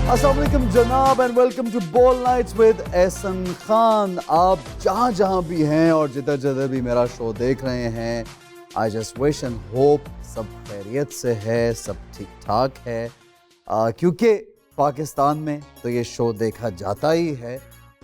अस्सलाम वालेकुम जनाब एंड वेलकम टू बोल नाइट्स विद एहसन खान। आप जहाँ भी हैं और जिधर जिधर भी मेरा शो देख रहे हैं, I just wish and hope सब खैरियत से है, सब ठीक ठाक है। क्योंकि पाकिस्तान में तो ये शो देखा जाता ही है,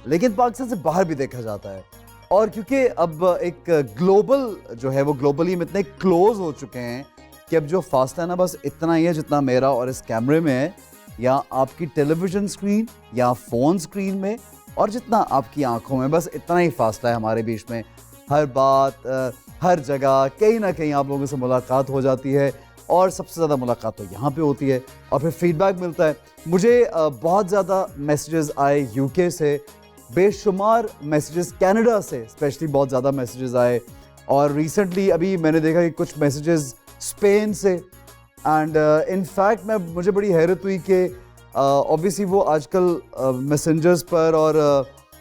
लेकिन पाकिस्तान से बाहर भी देखा जाता है। और क्योंकि अब एक ग्लोबल जो है वो ग्लोबली हम इतने क्लोज हो चुके हैं कि अब जो फासला है ना बस इतना ही है जितना मेरा और इस कैमरे में है, या आपकी टेलीविज़न स्क्रीन या फ़ोन स्क्रीन में, और जितना आपकी आंखों में, बस इतना ही फासला है हमारे बीच में। हर बात हर जगह कहीं ना कहीं आप लोगों से मुलाकात हो जाती है, और सबसे ज़्यादा मुलाकात तो यहाँ पे होती है, और फिर फीडबैक मिलता है। मुझे बहुत ज़्यादा मैसेजेस आए यूके से, बेशुमार मैसेजेस कनाडा से स्पेशली बहुत ज़्यादा मैसेजेस आए, और रिसेंटली अभी मैंने देखा कि कुछ मैसेजेस स्पेन से। एंड इन फैक्ट मुझे बड़ी हैरत हुई कि ऑब्वियसली वो आजकल मैसेंजर्स पर और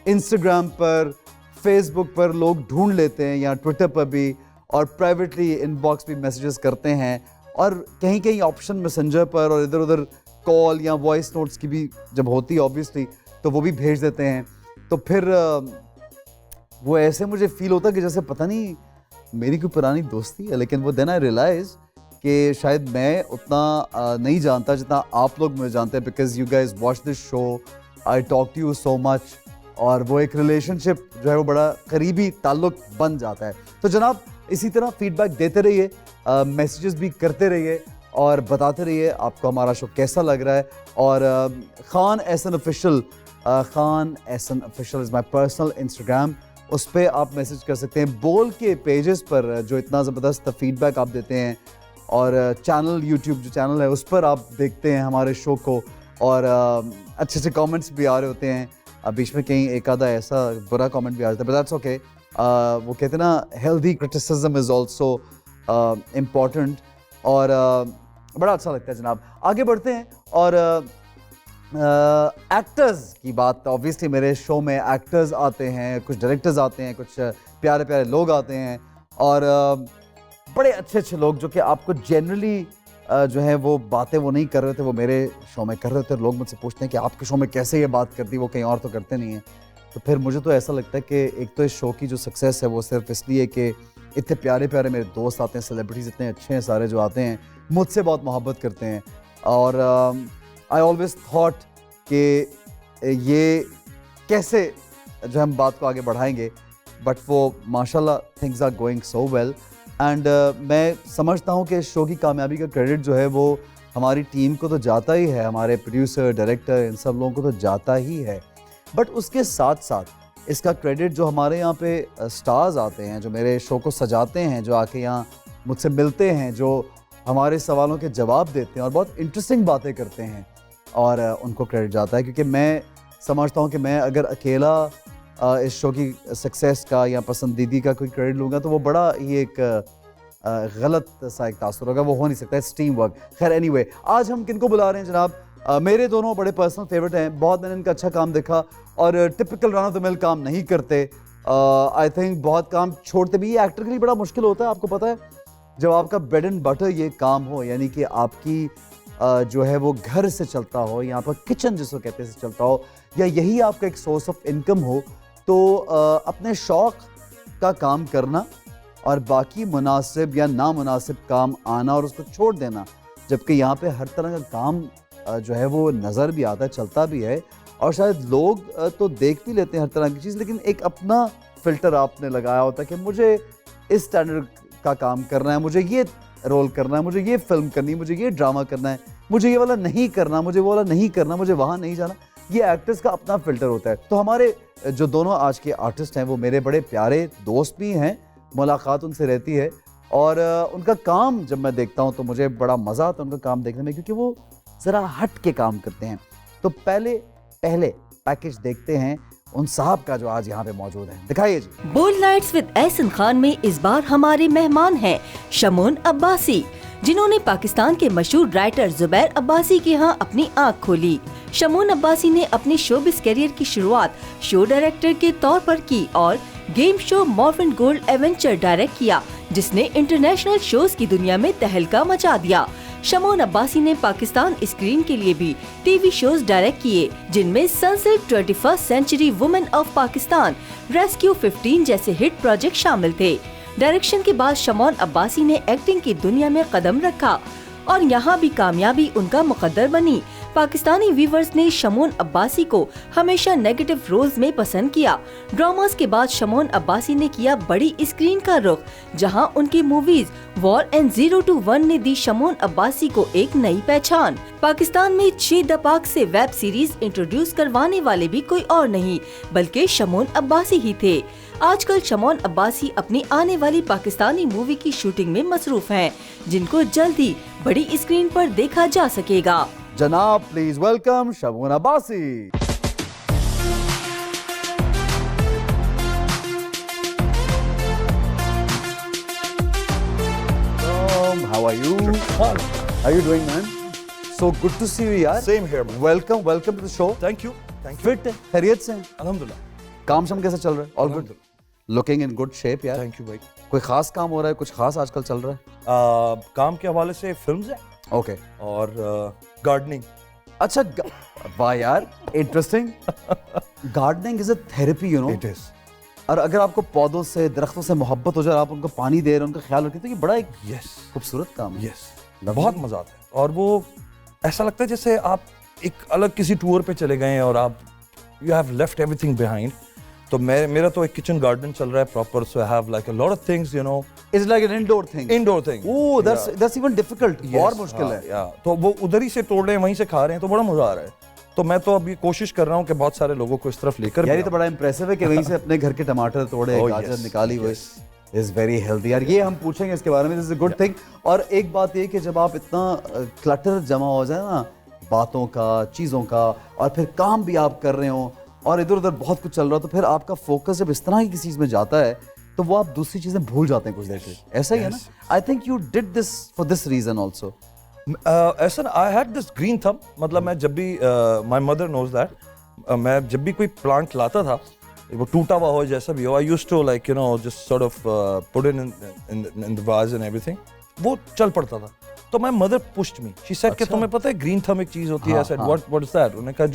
इंस्टाग्राम पर, फेसबुक पर लोग ढूंढ लेते हैं, या ट्विटर पर भी, और प्राइवेटली इनबॉक्स भी मैसेजेस करते हैं, और कहीं कहीं ऑप्शन मैसेंजर पर और इधर उधर कॉल या वॉइस नोट्स की भी जब होती है ऑब्वियसली तो वो भी भेज देते हैं। तो फिर वो ऐसे मुझे फील होता कि जैसे पता नहीं मेरी कोई पुरानी दोस्ती है, लेकिन वो देन आई रियलाइज कि शायद मैं उतना नहीं जानता जितना आप लोग मुझे जानते हैं, because you guys watch this show, I talk to you so much, और वो एक रिलेशनशिप जो है वो बड़ा करीबी ताल्लुक बन जाता है। तो जनाब इसी तरह फीडबैक देते रहिए, मैसेजेस भी करते रहिए, और बताते रहिए आपको हमारा शो कैसा लग रहा है। और Khan Ehsan official, Khan Ehsan official is my personal Instagram, उस पर आप मैसेज कर सकते हैं। बोल के पेजेस पर जो इतना ज़बरदस्त फीडबैक आप देते हैं, और चैनल यूट्यूब जो चैनल है उस पर आप देखते हैं हमारे शो को, और अच्छे अच्छे कमेंट्स भी आ रहे होते हैं। बीच में कहीं एक आधा ऐसा बुरा कमेंट भी आ जाता है, बट दैट्स ओके। वो कहते हैं ना, healthy criticism is also important, और बड़ा अच्छा लगता है जनाब। आगे बढ़ते हैं, और एक्टर्स की बात, ऑब्वियसली मेरे शो में एक्टर्स आते हैं, कुछ डायरेक्टर्स आते हैं, कुछ प्यारे प्यारे लोग आते हैं, और बड़े अच्छे अच्छे लोग जो कि आपको जनरली जो है वो बातें वो नहीं कर रहे थे, वो मेरे शो में कर रहे थे। लोग मुझसे पूछते हैं कि आपके शो में कैसे ये बात करती, वो कहीं और तो करते नहीं हैं। तो फिर मुझे तो ऐसा लगता है कि एक तो इस शो की जो सक्सेस है वो सिर्फ इसलिए कि इतने प्यारे प्यारे मेरे दोस्त आते हैं, सेलिब्रिटीज़ इतने अच्छे हैं सारे जो आते हैं, मुझसे बहुत मोहब्बत करते हैं। और आई ऑलवेज थॉट कि ये कैसे जो हम बात को आगे बढ़ाएंगे, बट वो माशाल्लाह things are going so well. And मैं समझता हूँ कि इस शो की कामयाबी का क्रेडिट जो है वो हमारी टीम को तो जाता ही है, हमारे प्रोड्यूसर, डायरेक्टर, इन सब लोगों को तो जाता ही है, बट उसके साथ साथ इसका क्रेडिट जो हमारे यहाँ पे स्टार्स आते हैं, जो मेरे शो को सजाते हैं, जो आके यहाँ मुझसे मिलते हैं, जो हमारे सवालों के जवाब देते हैं और बहुत इंटरेस्टिंग बातें करते हैं, और उनको क्रेडिट जाता है। क्योंकि मैं समझता हूँ कि मैं अगर अकेला इस शो की सक्सेस का या पसंदीदी का कोई क्रेडिट लूँगा तो वो बड़ा ही एक गलत सा एक तासुर होगा, वो हो नहीं सकता, इट्स टीम वर्क। खैर एनीवे, आज हम किनको बुला रहे हैं जनाब? मेरे दोनों बड़े पर्सनल फेवरेट हैं, बहुत मैंने इनका अच्छा काम देखा, और typical run of the mill काम नहीं करते। आई थिंक बहुत काम छोड़ते भी, ये एक्टर के लिए बड़ा मुश्किल होता है, आपको पता है, जब आपका ब्रेड एंड बटर ये काम हो, यानी कि आपकी जो है वो घर से चलता हो, यहाँ पर किचन जिसको कहते हैं से चलता हो, या यही आपका एक सोर्स ऑफ इनकम हो, तो अपने शौक़ का काम करना और बाकी मुनासिब या नामुनासिब काम आना और उसको छोड़ देना, जबकि यहाँ पे हर तरह का काम जो है वो नज़र भी आता है, चलता भी है, और शायद लोग तो देख भी लेते हैं हर तरह की चीज़, लेकिन एक अपना फ़िल्टर आपने लगाया होता है कि मुझे इस स्टैंडर्ड का काम करना है, मुझे ये रोल करना है, मुझे ये फिल्म करनी है, मुझे ये ड्रामा करना है, मुझे ये वाला नहीं करना, मुझे वो वाला नहीं करना, मुझे वहाँ नहीं जाना। ये एक्टर्स का अपना फ़िल्टर होता है। तो हमारे जो दोनों आज के आर्टिस्ट हैं वो मेरे बड़े प्यारे दोस्त भी हैं, मुलाकात उनसे रहती है, और उनका काम जब मैं देखता हूँ तो मुझे बड़ा मज़ा आता है उनका काम देखने में, क्योंकि वो ज़रा हट के काम करते हैं। तो पहले पैकेज देखते हैं उन साहब का जो आज यहाँ पे मौजूद है, दिखाइए जी। Bold nights with Ehsan Khan में इस बार हमारे मेहमान हैं शमून अब्बासी, जिन्होंने पाकिस्तान के मशहूर राइटर जुबैर अब्बासी के यहाँ अपनी आँख खोली। शमून अब्बासी ने अपने शोबिस करियर की शुरुआत शो डायरेक्टर के तौर पर की और गेम शो मॉर्फिन गोल्ड एवेंचर डायरेक्ट किया, जिसने इंटरनेशनल शोज की दुनिया में तहलका मचा दिया। शमोन अब्बासी ने पाकिस्तान स्क्रीन के लिए भी टीवी शोज डायरेक्ट किए, जिनमें Sunset, 21st Century Women of Pakistan, Rescue 15 जैसे हिट प्रोजेक्ट शामिल थे। डायरेक्शन के बाद शमोन अब्बासी ने एक्टिंग की दुनिया में कदम रखा और यहाँ भी कामयाबी उनका मुकद्दर बनी। पाकिस्तानी व्यूवर्स ने शमोन अब्बासी को हमेशा नेगेटिव रोल्स में पसंद किया। ड्रामास के बाद शमोन अब्बासी ने किया बड़ी स्क्रीन का रुख, जहां उनकी मूवीज वॉर एंड 0 to 1 ने दी शमोन अब्बासी को एक नई पहचान। पाकिस्तान में 6 दपाक से वेब सीरीज इंट्रोड्यूस करवाने वाले भी कोई और नहीं बल्कि शमोन अब्बासी ही थे। आजकल शमोन अब्बासी अपनी आने वाली पाकिस्तानी मूवी की शूटिंग में मसरूफ हैं, जिनको जल्द ही बड़ी स्क्रीन पर देखा जा सकेगा। जनाब, please welcome Shamoon Abbasi. How are you? How are you doing, man? So good to see you, यार. Same here, man. Welcome to the show. Thank you. Fit है, खैरियत से हैं? अल्हम्दुलिल्लाह. काम शाम कैसा चल रहा है? All good. Looking in good shape, यार. Thank you भाई. कोई खास काम हो रहा है? कुछ खास आजकल चल रहा है? काम के हवाले से फिल्म्स है Okay. और गार्डनिंग. अच्छा, वाह यार, interesting. Gardening is a therapy, you know. It is. और अगर आपको पौधों से, दरख्तों से मोहब्बत हो जाए, आप उनको पानी दे रहे हैं, उनका ख्याल रखें, तो ये बड़ा एक Yes. खूबसूरत काम है. Yes. बहुत मजा आता है और वो ऐसा लगता है जैसे आप एक अलग किसी टूर पे चले गए और आप you have left everything behind. तो मेरा तो एक किचन गार्डन चल रहा है proper, so I have like a lot of things, you know. It's like an indoor thing. Indoor thing. Oh, that's even difficult. और मुश्किल है. या तो वो उधर ही से तोड़ रहे हैं, वहीं से खा रहे हैं, तो बड़ा मजा आ रहा है. तो मैं तो अभी कोशिश कर रहा हूँ कि बहुत सारे लोगों को इस तरफ लेकर यार ये तो बड़ा इंप्रेसिव है कि वहीं से अपने घर के टमाटर तोड़े, Oh, गाजर yes, निकाली हुई. yes. Is very healthy. यार ये हम पूछेंगे इसके बारे में, this is a good thing. और एक बात ये कि जब आप इतना क्लटर जमा हो जाए ना, बातों का, चीज़ों का, और फिर काम भी आप कर रहे हो और इधर उधर बहुत कुछ चल रहा हो, तो फिर आपका फोकस जब इस तरह की किसी चीज़ में जाता है तो वो आप दूसरी चीज़ें भूल जाते हैं कुछ देर के. ऐसा ही है ना? I think you did this for this reason also. ऐसा I had this green thumb. मतलब मैं जब भी माय मदर नोज दैट, मैं जब भी कोई प्लांट लाता था, वो टूटा हुआ हो जैसा भी हो, I used to like you know just sort of put in the was and everything. वो चल पड़ता था. तो my mother pushed me. She said कि तुम्हें पता है ग्रीन थंब एक चीज होती है. I said what is that? उन्होंने कहा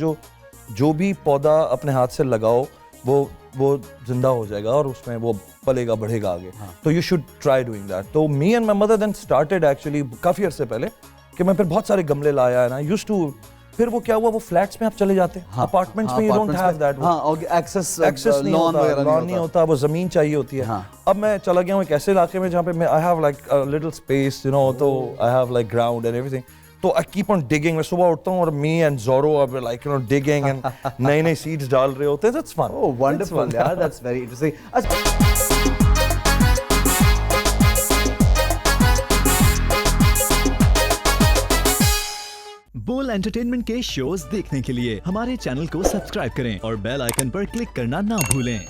जो भी पौधा अपने हाथ से लगाओ वो जिंदा हो जाएगा और उसमें वो पलेगा, बढ़ेगा आगे. तो you should try doing that. तो me and my mother then started actually काफी अरसे पहले कि मैं फिर बहुत सारे गमले लाया है ना, यूज्ड टू. फिर वो क्या हुआ, वो फ्लैट्स में आप चले जाते हैं, अपार्टमेंट्स में यू डोंट हैव दैट. हां, और एक्सेस नहीं होता, लॉन नहीं होता, वो जमीन चाहिए होती है. अब मैं चला गया हूं एक ऐसे इलाके में जहां पे मैं I have like a little space, you know. तो I have like ground and everything. तो आई कीप ऑन डिगिंग. मैं सुबह उठता हूं और me and Zoro are like you know digging and नए सीड्स डाल रहे होते हैं. That's fun. ओह वंडरफुल यार, दैट्स वेरी इंटरेस्टिंग. बोल एंटरटेनमेंट के शोज देखने के लिए हमारे चैनल को सब्सक्राइब करें और बेल आइकन पर क्लिक करना ना भूलें.